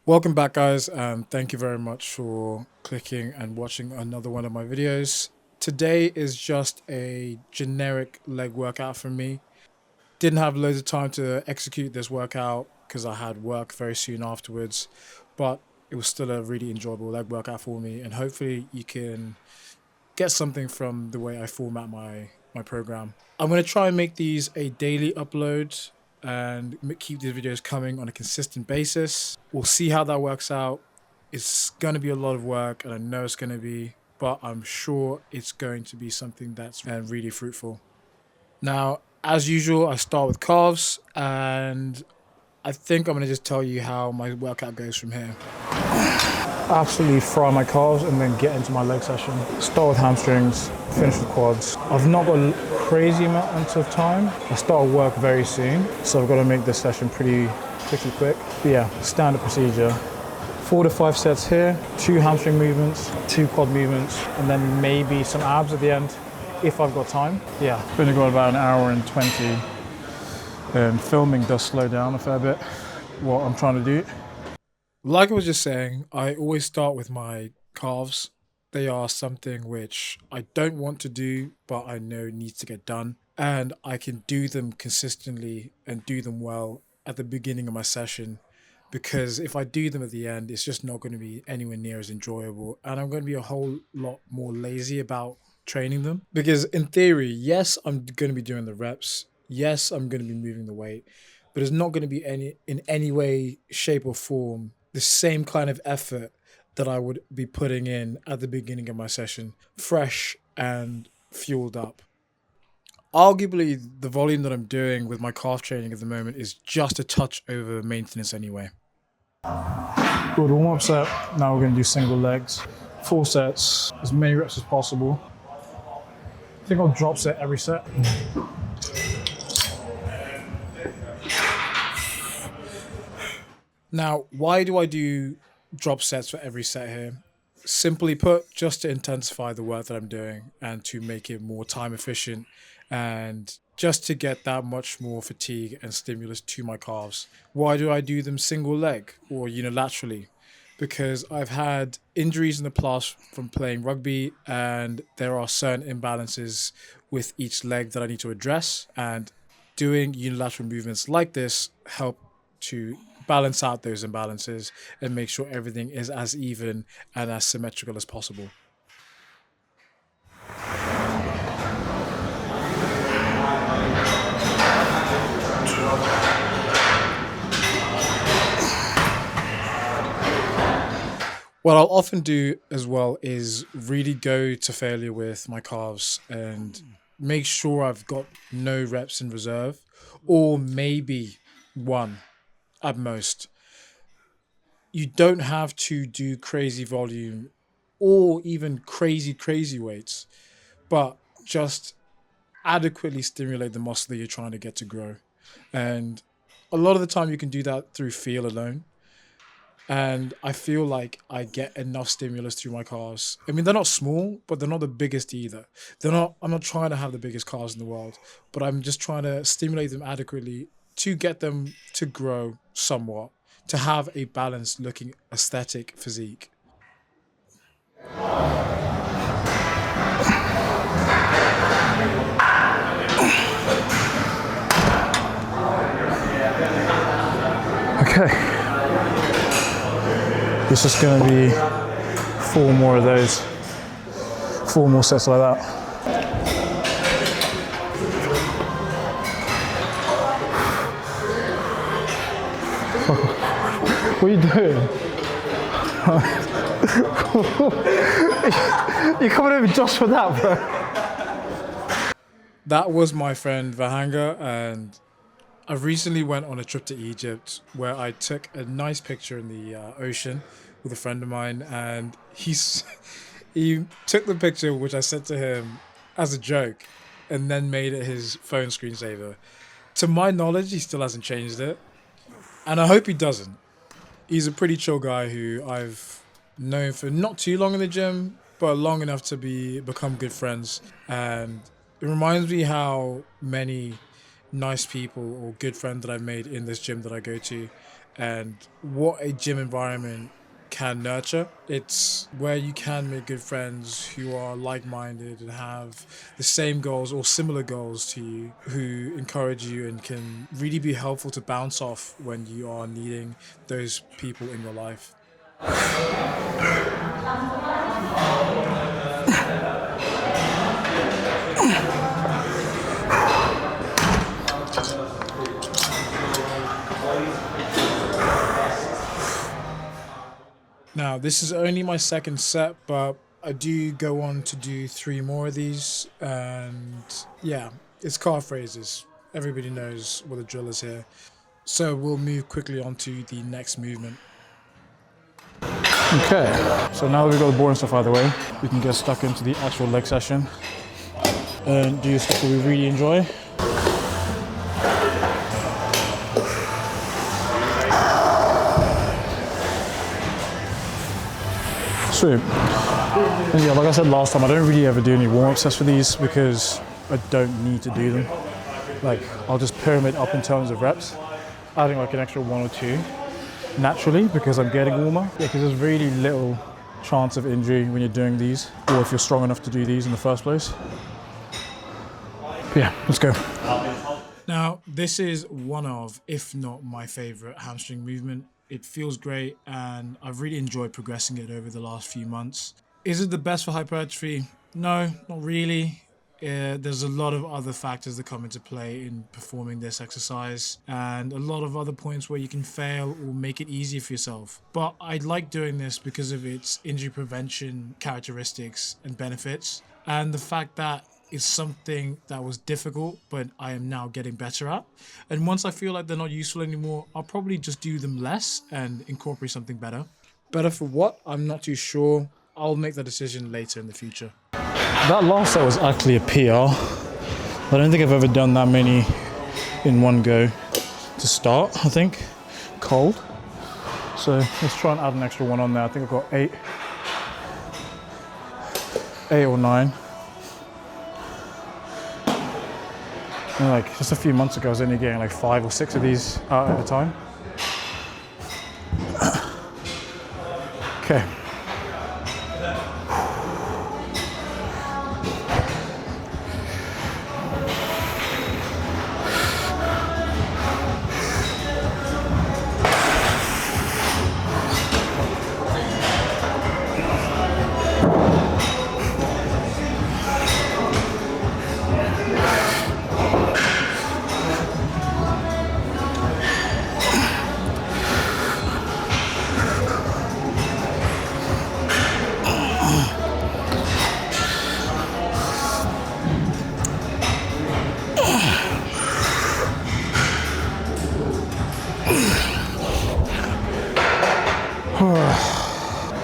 Welcome back, guys, and thank you very much for clicking and watching another one of my videos. Today is just a generic leg workout for me. Didn't have loads of time to execute this workout because I had work very soon afterwards, but it was still a really enjoyable leg workout for me, and hopefully you can get something from the way I format my program. I'm going to try and make these a daily upload and keep these videos coming on a consistent basis. We'll see how that works out. It's going to be a lot of work, and I know it's going to be, but I'm sure it's going to be something that's really fruitful. Now, as usual, I start with calves, and I think I'm going to just tell you how my workout goes from here. Absolutely fry my calves and then get into my leg session. Start with hamstrings, finish with quads. I've not got a crazy amount of time. I start work very soon, so I've got to make this session pretty quick. But yeah, standard procedure. 4 to 5 sets here, 2 hamstring movements, 2 quad movements, and then maybe some abs at the end if I've got time. Yeah, I've only got about an hour and 20. Filming does slow down a fair bit what I'm trying to do. Like I was just saying, I always start with my calves. They are something which I don't want to do, but I know needs to get done. And I can do them consistently and do them well at the beginning of my session. Because if I do them at the end, it's just not going to be anywhere near as enjoyable. And I'm going to be a whole lot more lazy about training them. Because in theory, yes, I'm going to be doing the reps. Yes, I'm going to be moving the weight. But it's not going to be in any way, shape, or form the same kind of effort that I would be putting in at the beginning of my session, fresh and fueled up. Arguably, the volume that I'm doing with my calf training at the moment is just a touch over maintenance anyway. Good warm-up set. Now we're going to do single legs. 4 sets, as many reps as possible. I think I'll drop set every set. Now, why do I do drop sets for every set here? Simply put, just to intensify the work that I'm doing and to make it more time efficient and just to get that much more fatigue and stimulus to my calves. Why do I do them single leg or unilaterally? Because I've had injuries in the past from playing rugby, and there are certain imbalances with each leg that I need to address, and doing unilateral movements like this help to balance out those imbalances and make sure everything is as even and as symmetrical as possible. What I'll often do as well is really go to failure with my calves and make sure I've got no reps in reserve, or maybe one at most. You don't have to do crazy volume or even crazy weights, but just adequately stimulate the muscle that you're trying to get to grow. And a lot of the time you can do that through feel alone. And I feel like I get enough stimulus through my calves. I mean, they're not small, but they're not the biggest either. I'm not trying to have the biggest calves in the world, but I'm just trying to stimulate them adequately to get them to grow somewhat, to have a balanced looking aesthetic physique. Okay. It's just going to be 4 more of those, 4 more sets like that. What are you doing? You're coming over just for that, bro. That was my friend Vahanga, and I recently went on a trip to Egypt where I took a nice picture in the ocean with a friend of mine, and he took the picture, which I sent to him as a joke, and then made it his phone screensaver. To my knowledge, he still hasn't changed it, and I hope he doesn't. He's a pretty chill guy who I've known for not too long in the gym, but long enough to become good friends, and it reminds me how many nice people or good friends that I've made in this gym that I go to, and what a gym environment can nurture. It's where you can make good friends who are like-minded and have the same goals or similar goals to you, who encourage you and can really be helpful to bounce off when you are needing those people in your life. Now, this is only my second set, but I do go on to do 3 more of these. And yeah, it's calf phrases. Everybody knows what the drill is here. So we'll move quickly on to the next movement. Okay, so now that we've got the boring stuff out of the way, we can get stuck into the actual leg session and do stuff that we really enjoy. Sweet. And yeah, like I said last time, I don't really ever do any warm-up sets for these because I don't need to do them. Like, I'll just pyramid up in terms of reps, adding like an extra 1 or 2 naturally because I'm getting warmer. Yeah, because there's really little chance of injury when you're doing these, or if you're strong enough to do these in the first place. But yeah, let's go. Now, this is one of, if not my favorite hamstring movement. It feels great and I've really enjoyed progressing it over the last few months. Is it the best for hypertrophy? No, not really. There's a lot of other factors that come into play in performing this exercise and a lot of other points where you can fail or make it easier for yourself. But I like doing this because of its injury prevention characteristics and benefits, and the fact that is something that was difficult, but I am now getting better at. And once I feel like they're not useful anymore, I'll probably just do them less and incorporate something better. Better for what? I'm not too sure. I'll make that decision later in the future. That last set was actually a PR. I don't think I've ever done that many in one go to start, I think, cold. So let's try and add an extra 1 on there. I think I've got 8 or 9. And like just a few months ago, I was only getting like 5 or 6 of these out at a time. Okay.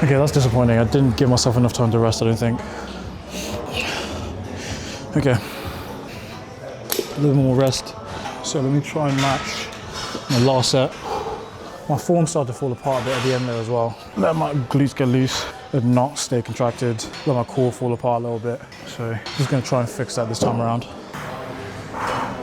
Okay, that's disappointing. I didn't give myself enough time to rest, I don't think. Okay, a little more rest. So let me try and match my last set. My form started to fall apart a bit at the end there as well. Let my glutes get loose and not stay contracted. Let my core fall apart a little bit. So just gonna try and fix that this time around.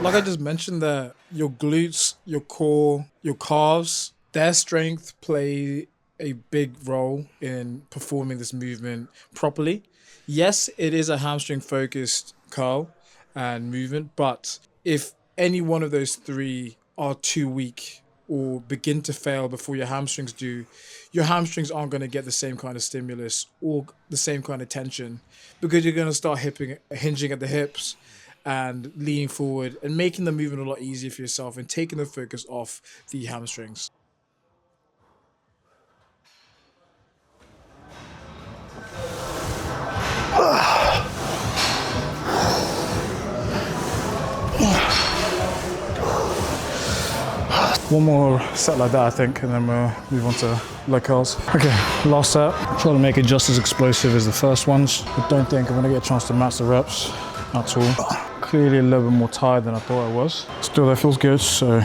Like I just mentioned there, your glutes, your core, your calves, their strength play a big role in performing this movement properly. Yes, it is a hamstring focused curl and movement, but if any one of those 3 are too weak or begin to fail before your hamstrings do, your hamstrings aren't going to get the same kind of stimulus or the same kind of tension, because you're going to start hinging at the hips and leaning forward and making the movement a lot easier for yourself and taking the focus off the hamstrings. One more set like that, I think, and then we'll move on to leg curls. Okay, last set. Try to make it just as explosive as the first ones. I don't think I'm gonna get a chance to match the reps at all. Clearly a little bit more tired than I thought I was. Still, that feels good, so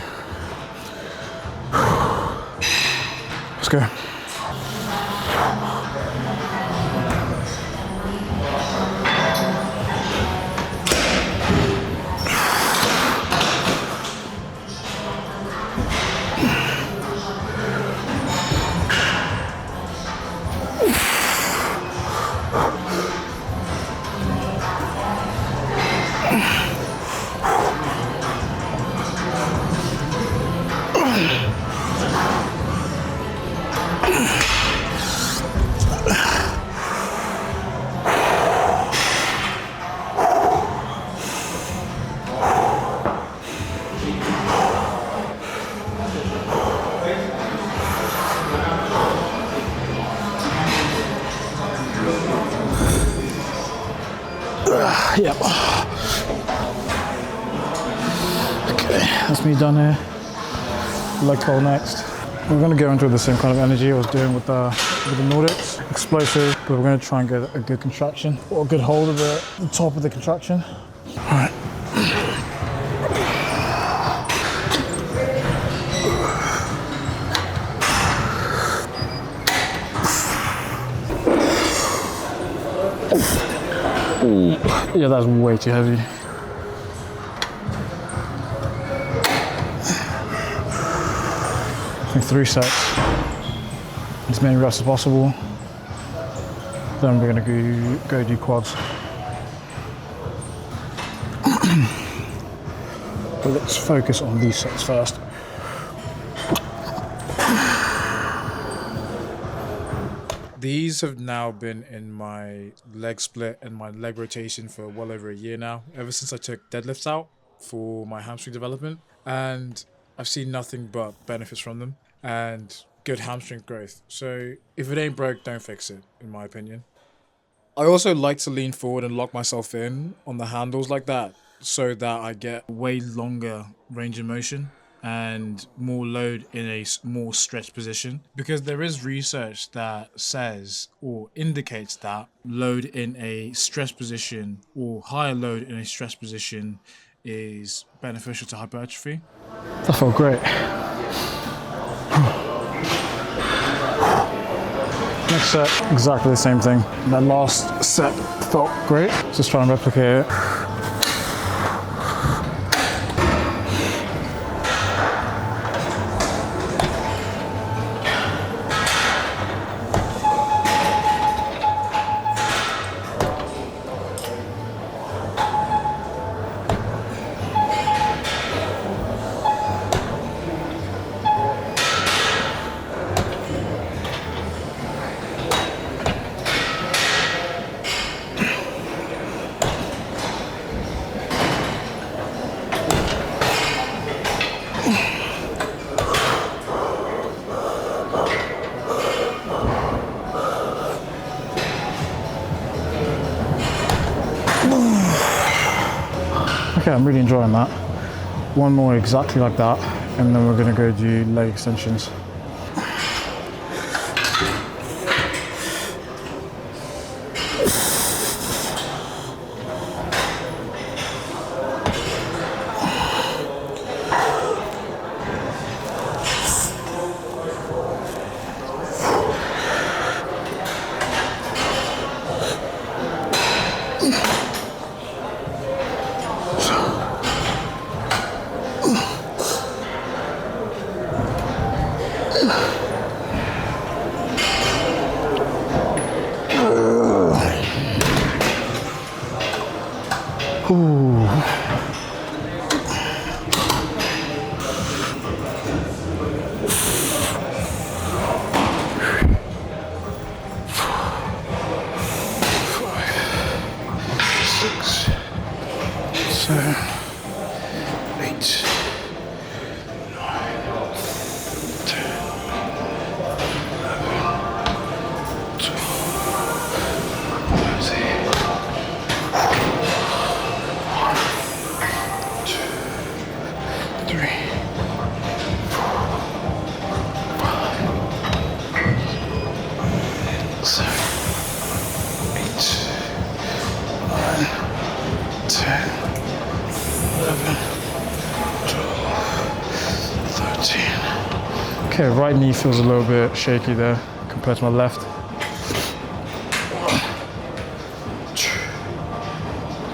let's go. Yep. Okay, that's me done here. Leg curl next. We're going to go into the same kind of energy I was doing with the Nordics. Explosive, but we're going to try and get a good contraction or a good hold of the top of the contraction. All right. Yeah, that's way too heavy. I think 3 sets, as many reps as possible. Then we're gonna go do quads. But let's focus on these sets first. These have now been in my leg split and my leg rotation for well over a year now, ever since I took deadlifts out for my hamstring development. And I've seen nothing but benefits from them and good hamstring growth. So if it ain't broke, don't fix it, in my opinion. I also like to lean forward and lock myself in on the handles like that so that I get way longer range of motion and more load in a more stretched position, because there is research that says or indicates that load in a stretched position or higher load in a stretched position is beneficial to hypertrophy. That felt great. Next set, exactly the same thing. That last set felt great. Just try and replicate it. Okay, I'm really enjoying that. One more exactly like that, and then we're gonna go do leg extensions. Ooh. Okay, right knee feels a little bit shaky there compared to my left. 1, 2,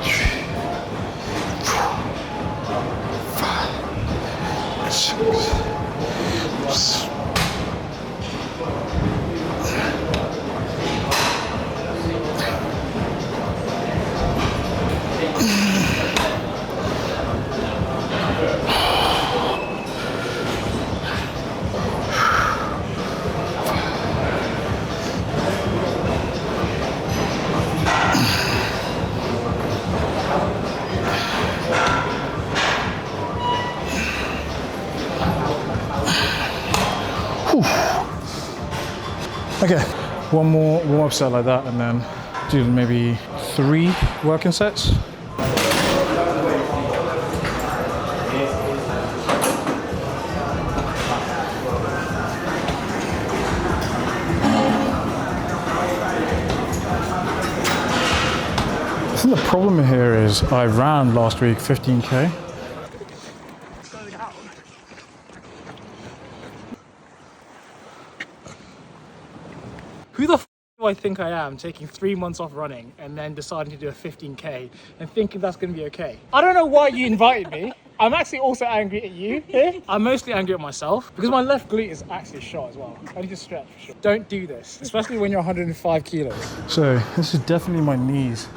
3, 4, 5, 6, 7. Okay, one more warm-up set like that, and then do maybe 3 working sets. think the problem here is I ran last week 15K. Who the f do I think I am taking 3 months off running and then deciding to do a 15K and thinking that's going to be okay? I don't know why you invited me. I'm actually also angry at you here. I'm mostly angry at myself because my left glute is actually shot as well. I need to stretch for sure. Don't do this, especially when you're 105 kilos. So this is definitely my knees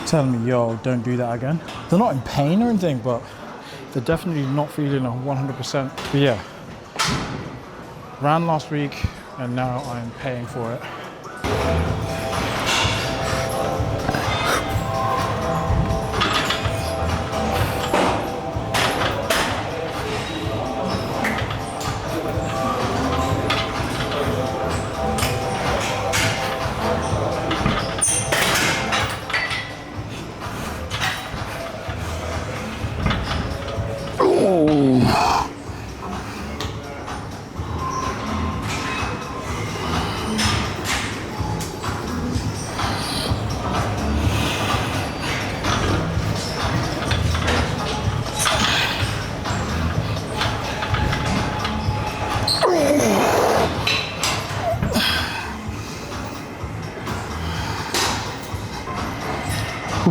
telling me, yo, don't do that again. They're not in pain or anything, but they're definitely not feeling 100%. But yeah, ran last week and now I'm paying for it.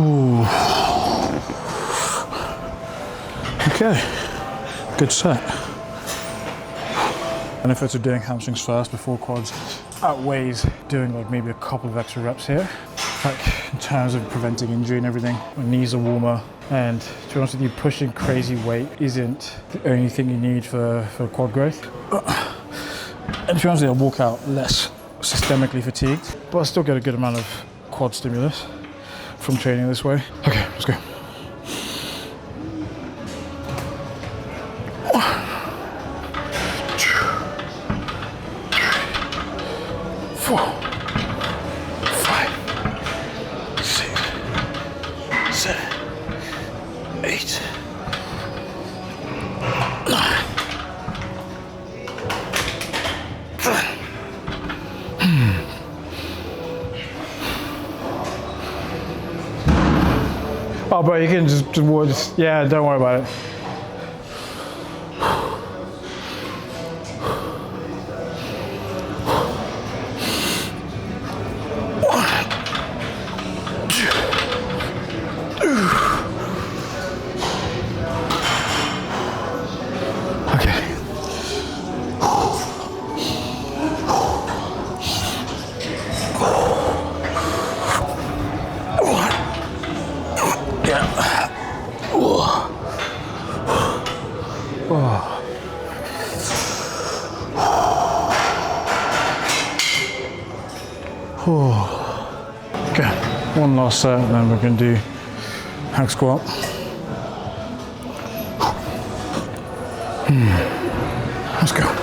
Ooh. Okay, good set. Benefits of doing hamstrings first before quads outweighs doing like maybe a couple of extra reps here. Like in terms of preventing injury and everything, my knees are warmer. And to be honest with you, pushing crazy weight isn't the only thing you need for quad growth. And to be honest with you, I walk out less systemically fatigued, but I still get a good amount of quad stimulus from training this way. Okay, let's go. 4, 5, 6, 7, 8, 9, 10. Oh, bro, you can just yeah, don't worry about it. Okay, one last set and then we're going to do hack squat. Let's go.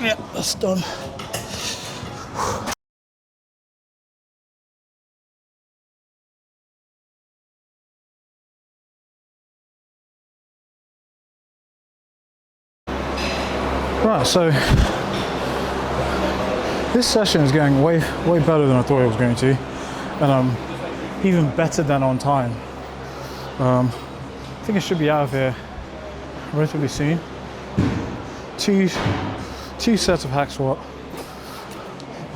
Yeah, that's done. Right, so this session is going way better than I thought it was going to, and even better than on time. I think I should be out of here relatively soon. Two sets of hack squat,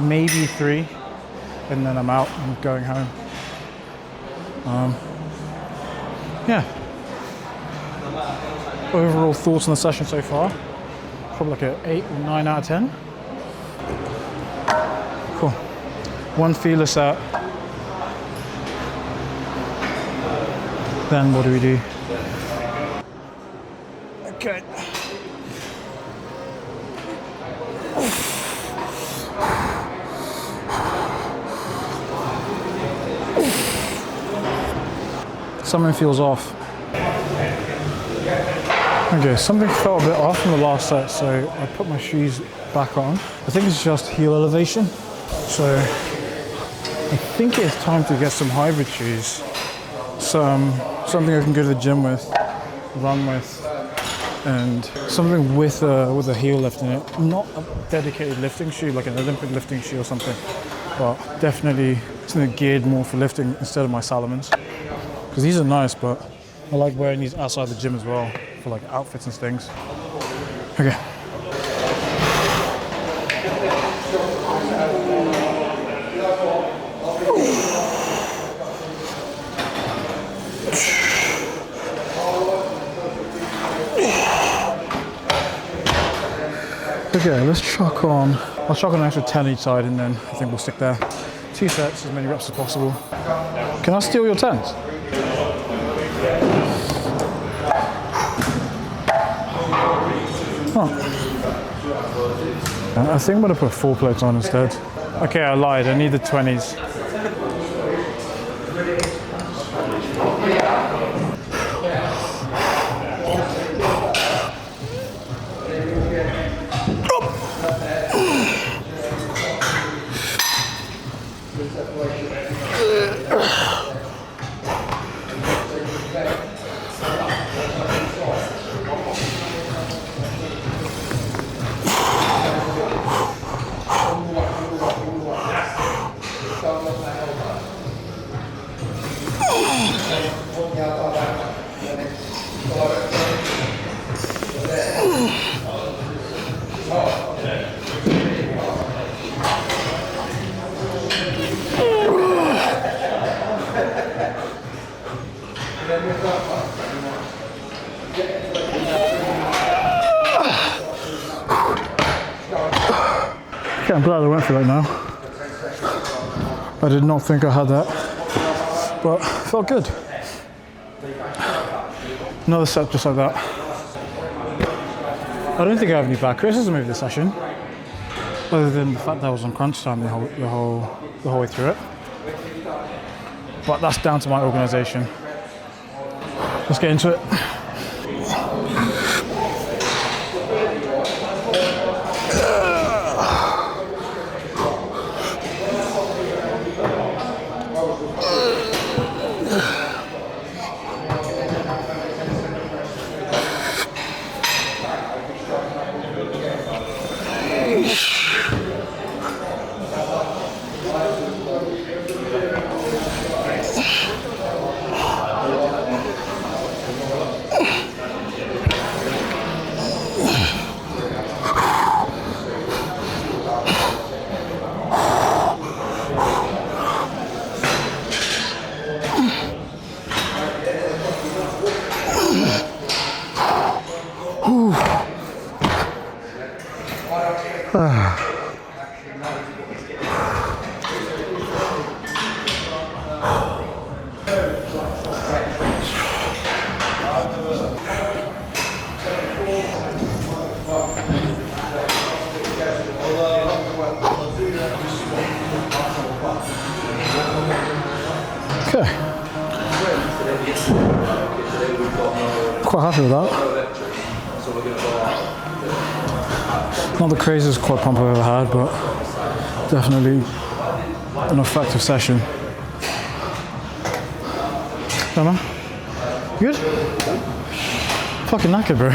maybe 3, and then I'm out and going home. Yeah. Overall thoughts on the session so far? Probably like an 8 or 9 out of 10. Cool. One feeler set. Then what do we do? Okay. Something feels off. Okay, something felt a bit off from the last set, so I put my shoes back on. I think it's just heel elevation. So I think it's time to get some hybrid shoes. Something I can go to the gym with, run with, and something with a heel lift in it. Not a dedicated lifting shoe, like an Olympic lifting shoe or something, but definitely something geared more for lifting instead of my Salomons. Because these are nice, but I like wearing these outside the gym as well for like outfits and things. Okay. Okay, let's chuck on. I'll chuck on an extra 10 each side, and then I think we'll stick there. 2 sets, as many reps as possible. Can I steal your 10s? Oh. I think I'm gonna put 4 plates on instead. Okay, I lied. I need the 20s. Okay, I'm glad I went for it now. I did not think I had that, but felt good. Another set just like that. I don't think I have any bad criticism over this session, other than the fact that I was on crunch time the whole way through it. But that's down to my organisation. Let's get into it. Okay. Quite happy with that. Not the craziest quad pump I've ever had, but definitely an effective session. Yeah, man. You good? Fucking knackered, bro.